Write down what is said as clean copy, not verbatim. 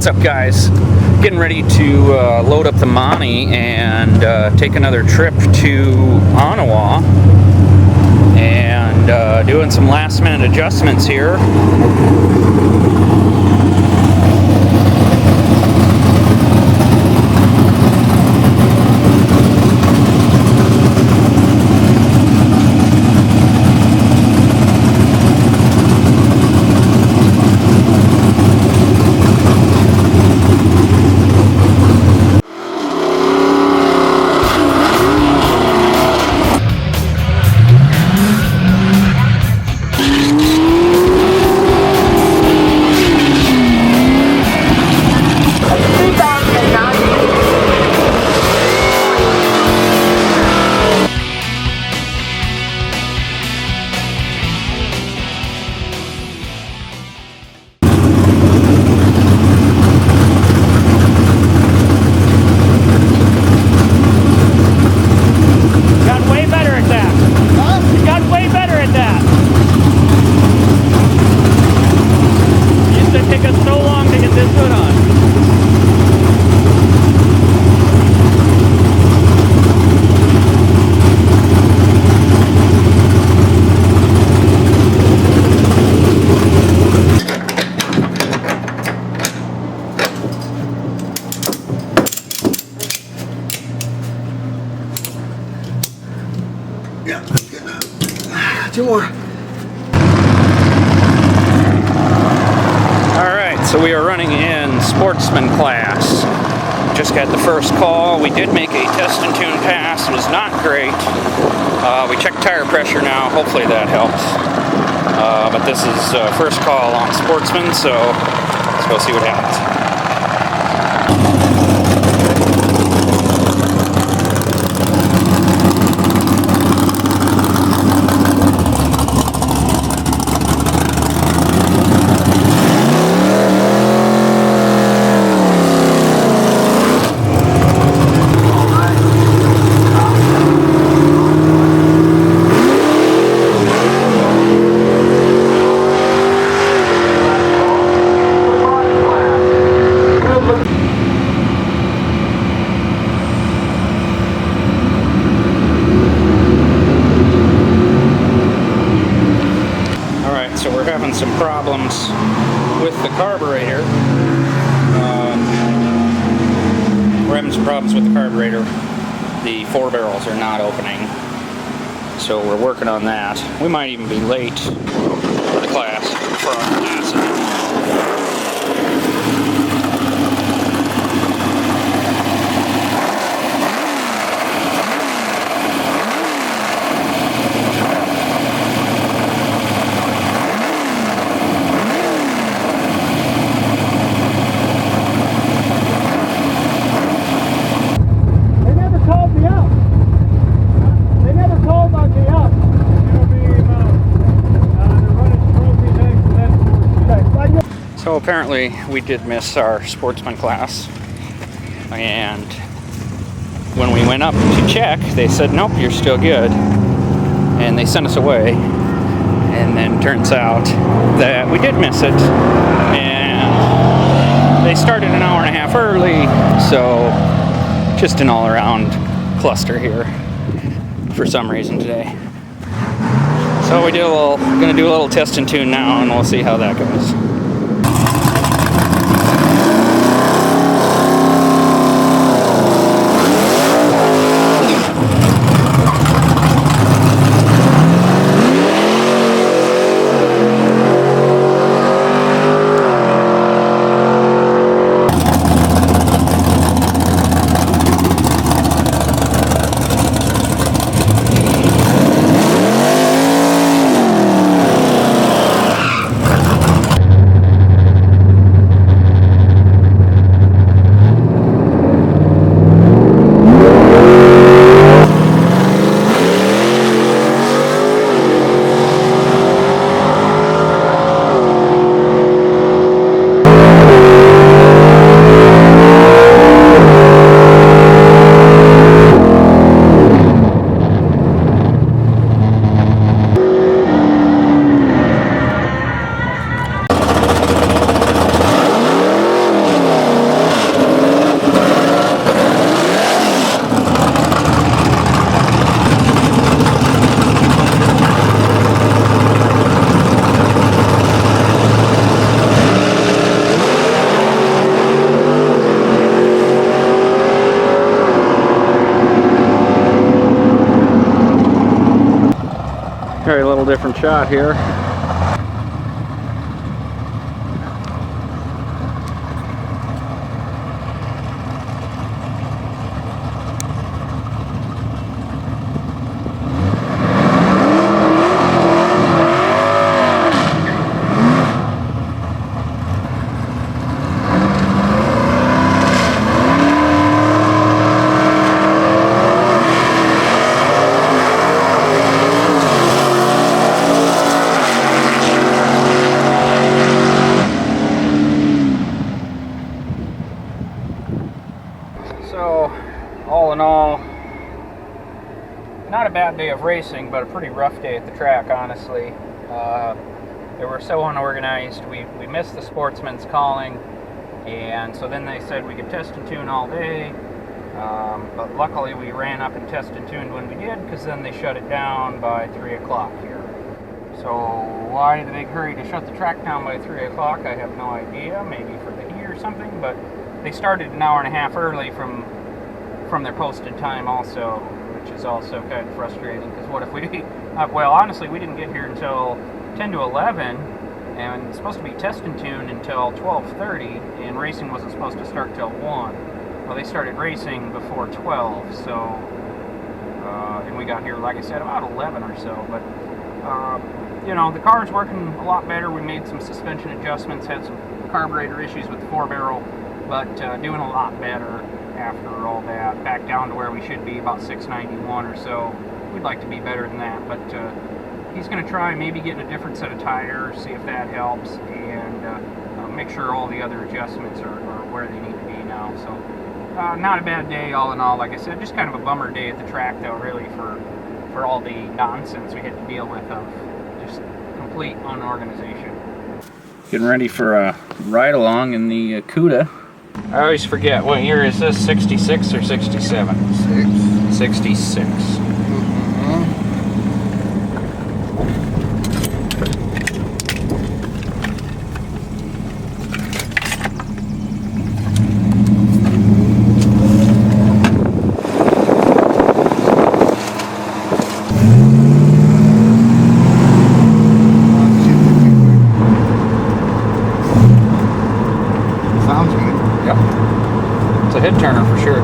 What's up, guys? Getting ready to load up the Monte and take another trip to Onawa, and doing some last minute adjustments here. Two more. Alright, so we are running in sportsman class. Just got the first call. We did make a test and tune pass. It was not great. We checked tire pressure now. Hopefully that helps. But this is first call on sportsman, so let's go see what happens. So we're having some problems with the carburetor. The 4 barrels are not opening. So we're working on that. We might even be late for the class for our class. So apparently we did miss our sportsman class, and when we went up to check, they said, nope, you're still good, and they sent us away. And then turns out that we did miss it, and they started an hour and a half early, so just an all-around cluster here for some reason today. So we gonna do a little test and tune now, and we'll see how that goes. Try a little different shot here. So, all in all, not a bad day of racing, but a pretty rough day at the track, honestly. They were so unorganized. We missed the sportsman's calling, and so then they said we could test and tune all day. But luckily we ran up and tested and tuned when we did, because then they shut it down by 3 o'clock here. So why the big hurry to shut the track down by 3 o'clock, I have no idea. Maybe for the heat or something, but they started an hour and a half early from their posted time also, which is also kind of frustrating, because what if we, well, honestly, we didn't get here until 10 to 11, and it's supposed to be test and tune until 12:30, and racing wasn't supposed to start till 1. Well, they started racing before 12, so, and we got here, like I said, about 11 or so, but, you know, the car's working a lot better. We made some suspension adjustments, had some carburetor issues with the 4-barrel, but doing a lot better after all that. Back down to where we should be, about 691 or so. We'd like to be better than that, but he's going to try maybe getting a different set of tires, see if that helps, and make sure all the other adjustments are where they need to be now. So not a bad day all in all. Like I said, just kind of a bummer day at the track though, really, for all the nonsense we had to deal with of just complete unorganization. Getting ready for a ride along in the Cuda. I always forget, what year is this? 66 or 67? 66. Sounds good. Yep. It's a head turner for sure.